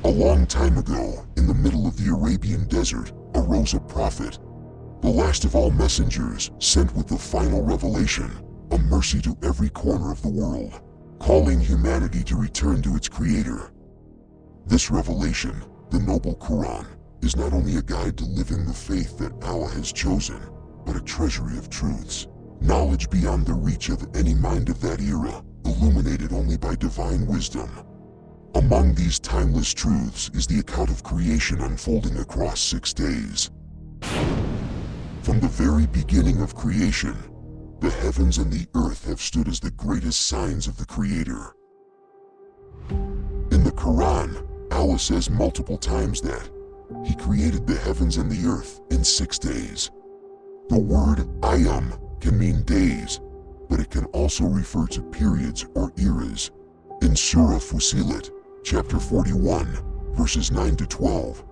A long time ago, in the middle of the Arabian desert, arose a prophet, the last of all messengers, sent with the final revelation, a mercy to every corner of the world, calling humanity to return to its creator. This revelation, the noble Qur'an, is not only a guide to living the faith that Allah has chosen, but a treasury of truths, knowledge beyond the reach of any mind of that era, illuminated only by divine wisdom. Among these timeless truths is the account of creation unfolding across 6 days. From the very beginning of creation, the heavens and the earth have stood as the greatest signs of the Creator. In the Qur'an, Allah says multiple times that He created the heavens and the earth in 6 days. The word ayam can mean days, but it can also refer to periods or eras. In Surah Fussilat, chapter 41, verses 9 to 12,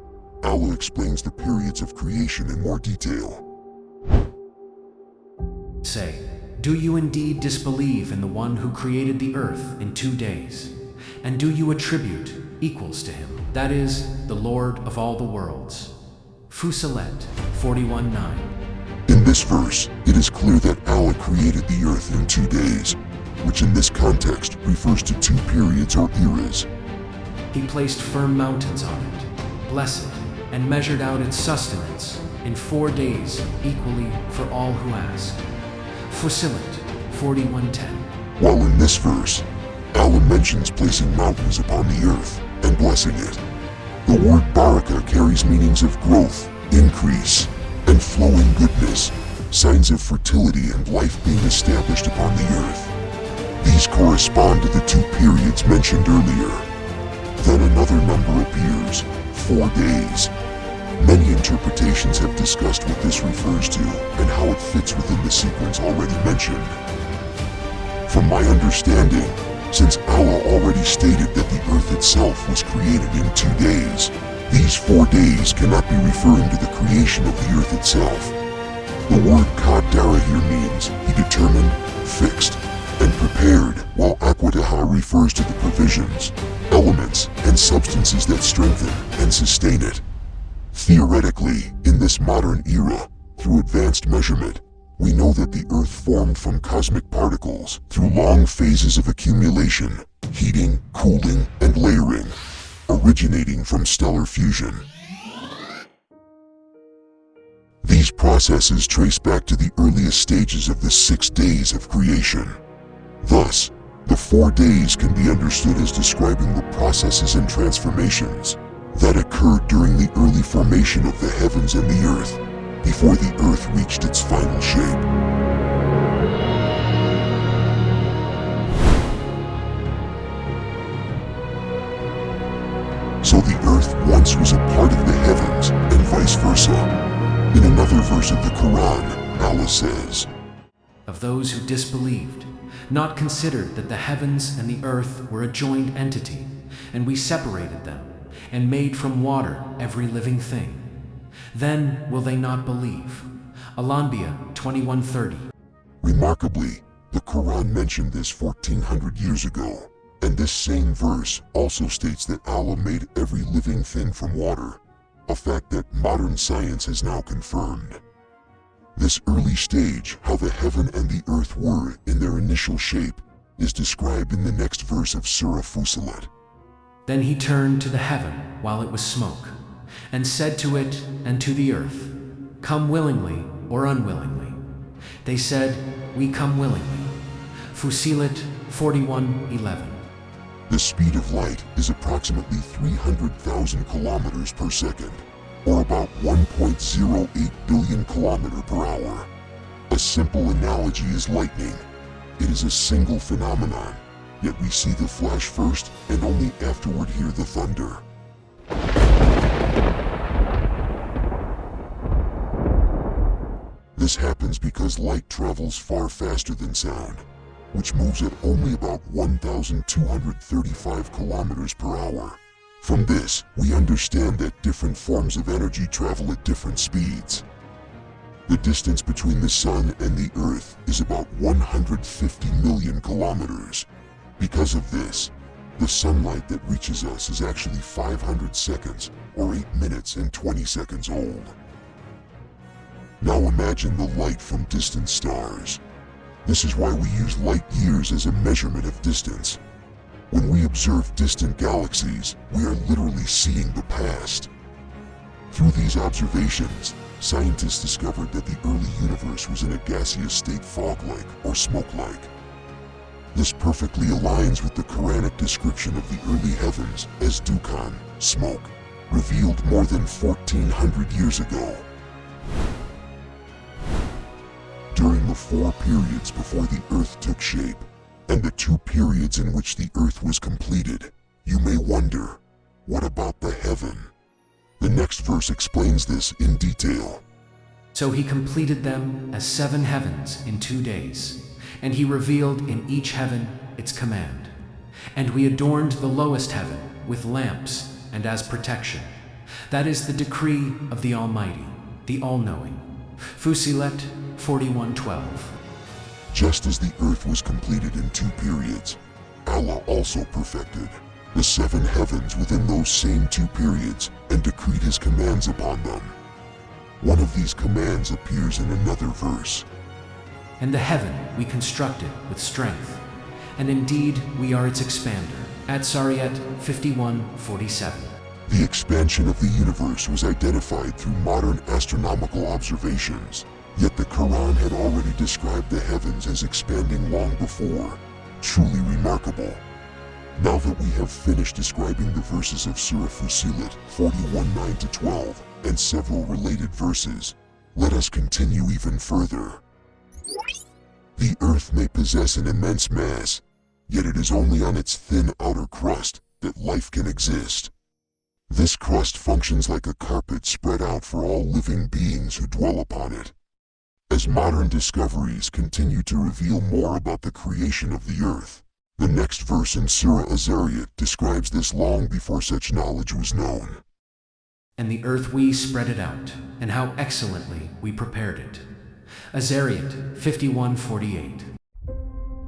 Allah explains the periods of creation in more detail. Say, do you indeed disbelieve in the one who created the earth in 2 days? And do you attribute equals to him, that is, the Lord of all the worlds? Fussilat 41:9. In this verse, it is clear that Allah created the earth in 2 days, which in this context refers to 2 periods or eras. He placed firm mountains on it, blessed it, and measured out its sustenance in 4 days equally for all who ask. Fussilat 41:10. While in this verse, Allah mentions placing mountains upon the earth and blessing it. The word baraka carries meanings of growth, increase, and flowing goodness, signs of fertility and life being established upon the earth. These correspond to the 2 periods mentioned earlier. Then another number appears, 4 days. Many interpretations have discussed what this refers to and how it fits within the sequence already mentioned. From my understanding, since Allah already stated that the earth itself was created in 2 days, these 4 days cannot be referring to the creation of the earth itself. The word qaddara here means He determined, fixed, and prepared, while aqwataha refers to the provisions, elements, and substances that strengthen and sustain it. Theoretically, in this modern era, through advanced measurement, we know that the earth formed from cosmic particles through long phases of accumulation, heating, cooling, and layering, originating from stellar fusion. These processes trace back to the earliest stages of the 6 days of creation. Thus, the 4 days can be understood as describing the processes and transformations that occurred during the early formation of the heavens and the earth, before the earth reached its final shape. So the earth once was a part of the heavens, and vice versa. In another verse of the Qur'an, Allah says, Of those who disbelieved, not considered that the heavens and the earth were a joined entity, and we separated them, and made from water every living thing. Then will they not believe. Al-Anbiya 21:30. Remarkably, the Qur'an mentioned this 1400 years ago, and this same verse also states that Allah made every living thing from water, a fact that modern science has now confirmed. This early stage, how the heaven and the earth were in their initial shape, is described in the next verse of Surah Fussilat. Then He turned to the heaven while it was smoke, and said to it and to the earth, Come willingly or unwillingly. They said, We come willingly. Fussilat 41:11. The speed of light is approximately 300,000 kilometers per second, or about 1.08 billion kilometers per hour. A simple analogy is lightning. It is a single phenomenon, yet we see the flash first and only afterward hear the thunder. This happens because light travels far faster than sound, which moves at only about 1,235 kilometers per hour. From this, we understand that different forms of energy travel at different speeds. The distance between the Sun and the Earth is about 150 million kilometers. Because of this, The sunlight that reaches us is actually 500 seconds, or 8 minutes and 20 seconds old. Now imagine the light from distant stars. This is why we use light years as a measurement of distance. When we observe distant galaxies, we are literally seeing the past. Through these observations, scientists discovered that the early universe was in a gaseous state, fog-like or smoke-like. This perfectly aligns with the Qur'anic description of the early heavens as dukhan, smoke, revealed more than 1400 years ago. During the 4 periods before the earth took shape, and the 2 periods in which the earth was completed, you may wonder, what about the heaven? The next verse explains this in detail. So he completed them as 7 heavens in 2 days, and he revealed in each heaven its command. And we adorned the lowest heaven with lamps and as protection. That is the decree of the Almighty, the All-Knowing. Fusilet 41:12. Just as the earth was completed in 2 periods, Allah also perfected the 7 heavens within those same 2 periods and decreed his commands upon them. One of these commands appears in another verse. And the heaven we constructed with strength, and indeed we are its expander. At Sariyat 51:47. The expansion of the universe was identified through modern astronomical observations, yet the Quran had already described the heavens as expanding long before. Truly remarkable. Now that we have finished describing the verses of Surah Fusilet 41:9-12 and several related verses, let us continue even further. The earth may possess an immense mass, yet it is only on its thin outer crust that life can exist. This crust functions like a carpet spread out for all living beings who dwell upon it. As modern discoveries continue to reveal more about the creation of the earth, the next verse in Surah Az-Zariyat describes this long before such knowledge was known. And the earth we spread it out, and how excellently we prepared it. Az-Zariyat 51:48.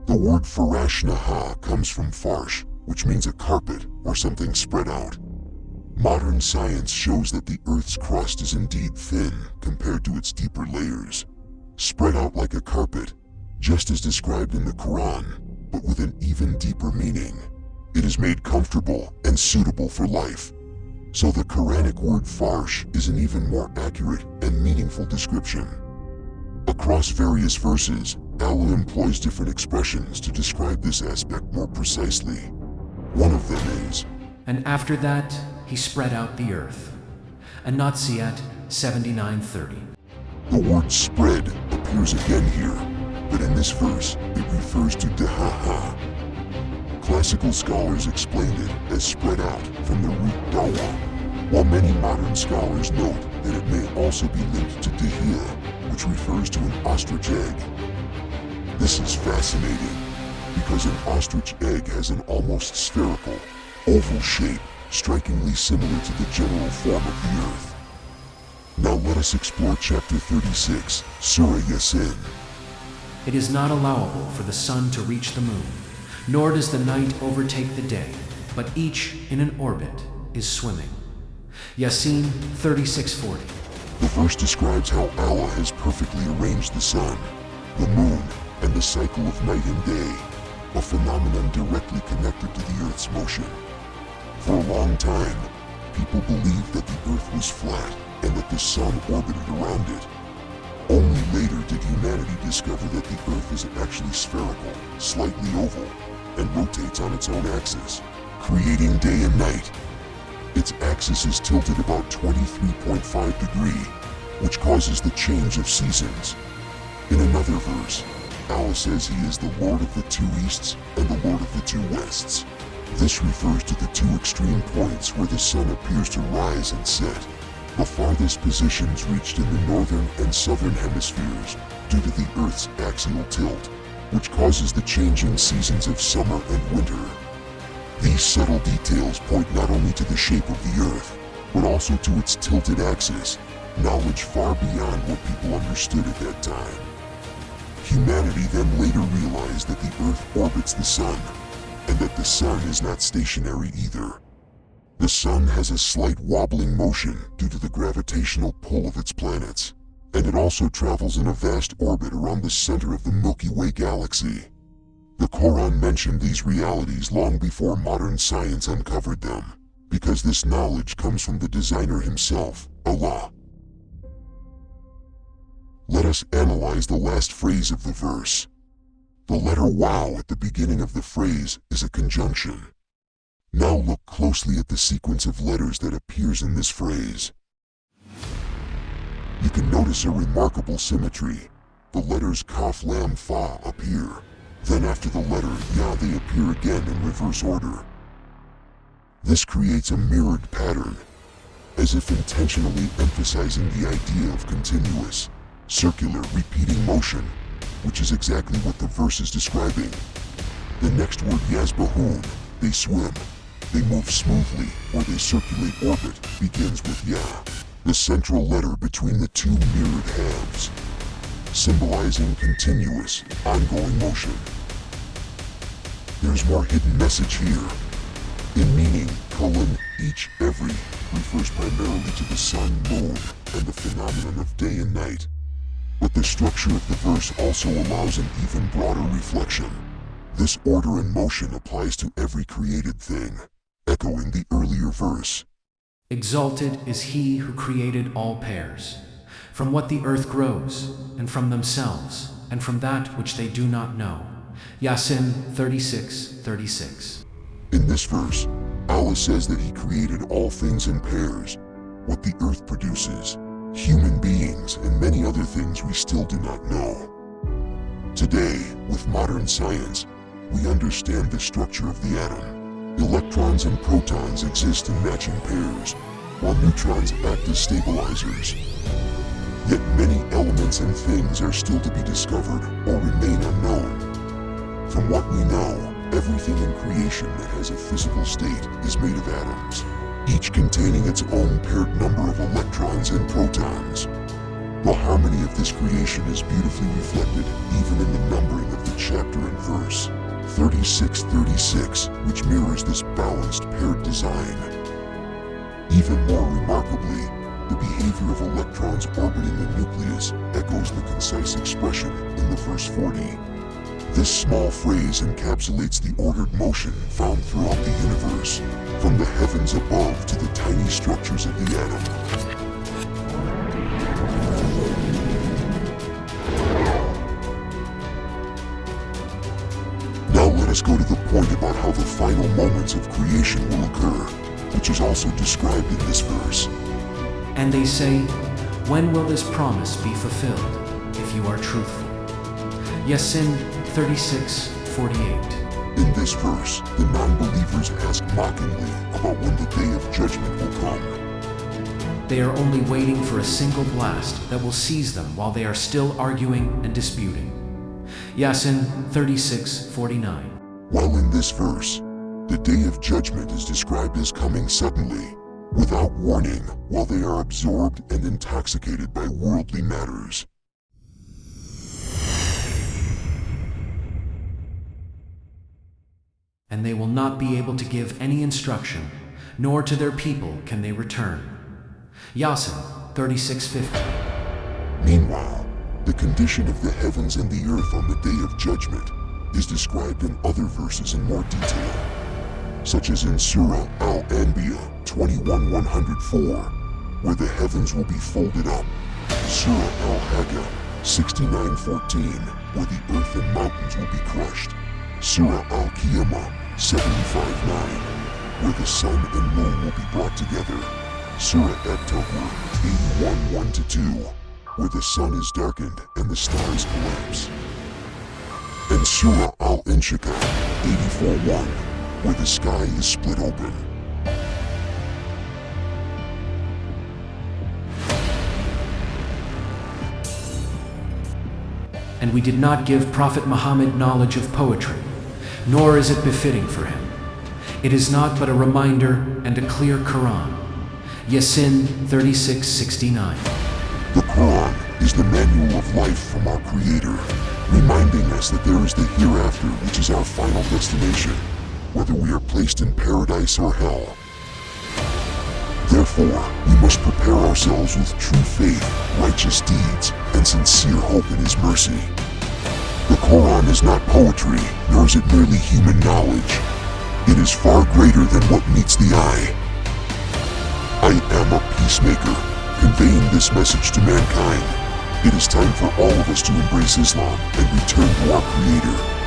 The word farashnaha comes from farsh, which means a carpet or something spread out. Modern science shows that the earth's crust is indeed thin compared to its deeper layers, spread out like a carpet, just as described in the Quran, but with an even deeper meaning. It is made comfortable and suitable for life. So the Quranic word farsh is an even more accurate and meaningful description. Across various verses, Allah employs different expressions to describe this aspect more precisely. One of them is, And after that, he spread out the earth. An-Nazi'at 79:30. the word spread appears again here, but in this verse, it refers to dahaha. Classical scholars explained it as spread out from the root dawa, while many modern scholars note that it may also be linked to dihia, which refers to an ostrich egg. This is fascinating, because an ostrich egg has an almost spherical, oval shape, strikingly similar to the general form of the earth. Now let us explore chapter 36, Surah Yasin. It is not allowable for the sun to reach the moon, nor does the night overtake the day, but each in an orbit is swimming. Yasin 36:40. The verse describes how Allah has perfectly arranged the sun, the moon, and the cycle of night and day, a phenomenon directly connected to the earth's motion. For a long time, people believed that the earth was flat and that the sun orbited around it. Only later did humanity discover that the earth is actually spherical, slightly oval, and rotates on its own axis, creating day and night. Its axis is tilted about 23.5 degrees, which causes the change of seasons. In another verse, Allah says he is the Lord of the 2 easts and the Lord of the 2 wests. This refers to the 2 extreme points where the sun appears to rise and set. The farthest positions reached in the northern and southern hemispheres due to the Earth's axial tilt, which causes the changing seasons of summer and winter. These subtle details point not only to the shape of the Earth, but also to its tilted axis, knowledge far beyond what people understood at that time. Humanity then later realized that the Earth orbits the sun, and that the sun is not stationary either. The sun has a slight wobbling motion due to the gravitational pull of its planets, and it also travels in a vast orbit around the center of the Milky Way galaxy. The Qur'an mentioned these realities long before modern science uncovered them, because this knowledge comes from the designer himself, Allah. Let us analyze the last phrase of the verse. The letter Waw at the beginning of the phrase is a conjunction. Now look closely at the sequence of letters that appears in this phrase. You can notice a remarkable symmetry. The letters Kaf Lam Fa appear. Then after the letter Ya they appear again in reverse order. This creates a mirrored pattern, as if intentionally emphasizing the idea of continuous, circular, repeating motion, which is exactly what the verse is describing. The next word Yazbahun, they swim, they move smoothly, or they circulate orbit, begins with Ya, the central letter between the two mirrored halves, symbolizing continuous, ongoing motion. There's more hidden message here. In meaning, each, every, refers primarily to the sun, moon, and the phenomenon of day and night. But the structure of the verse also allows an even broader reflection. This order and motion applies to every created thing, echoing the earlier verse. Exalted is he who created all pairs, from what the earth grows, and from themselves, and from that which they do not know. Yasin 36:36. In this verse, Allah says that He created all things in pairs, what the earth produces, human beings, and many other things we still do not know. Today, with modern science, we understand the structure of the atom. Electrons and protons exist in matching pairs, while neutrons act as stabilizers. Yet many elements and things are still to be discovered or remain unknown. From what we know, everything in creation that has a physical state is made of atoms, each containing its own paired number of electrons and protons. The harmony of this creation is beautifully reflected even in the numbering of the chapter and verse, 36:36, which mirrors this balanced paired design. Even more remarkably, the behavior of electrons orbiting the nucleus echoes the concise expression in the verse 40. This small phrase encapsulates the ordered motion found throughout the universe, from the heavens above to the tiny structures of the atom. Now let us go to the point about how the final moments of creation will occur, which is also described in this verse. And they say, when will this promise be fulfilled, if you are truthful? Yasin 36:48. In this verse, the non-believers ask mockingly about when the day of judgment will come. They are only waiting for a single blast that will seize them while they are still arguing and disputing. Yasin 36:49. While in this verse, the day of judgment is described as coming suddenly, without warning, while they are absorbed and intoxicated by worldly matters. And they will not be able to give any instruction, nor to their people can they return. Yasin 36:50. Meanwhile, the condition of the heavens and the earth on the day of judgment is described in other verses in more detail, such as in Surah Al-Anbiya 21:104, where the heavens will be folded up, Surah Al-Haqqa 69:14, where the earth and mountains will be crushed, Surah Al-Qiyamah 75:9, where the sun and moon will be brought together, Surah At-Tawbah 81:1-2, where the sun is darkened and the stars collapse, and Surah Al-Inshiqaq 84:1, where the sky is split open. And we did not give Prophet Muhammad knowledge of poetry, nor is it befitting for him. It is not but a reminder and a clear Qur'an. Yasin 36:69. The Qur'an is the manual of life from our Creator, reminding us that there is the hereafter, which is our final destination. whether we are placed in paradise or hell. Therefore, we must prepare ourselves with true faith, righteous deeds, and sincere hope in His mercy. The Qur'an is not poetry, nor is it merely human knowledge. It is far greater than what meets the eye. I am a peacemaker, conveying this message to mankind. It is time for all of us to embrace Islam and return to our Creator.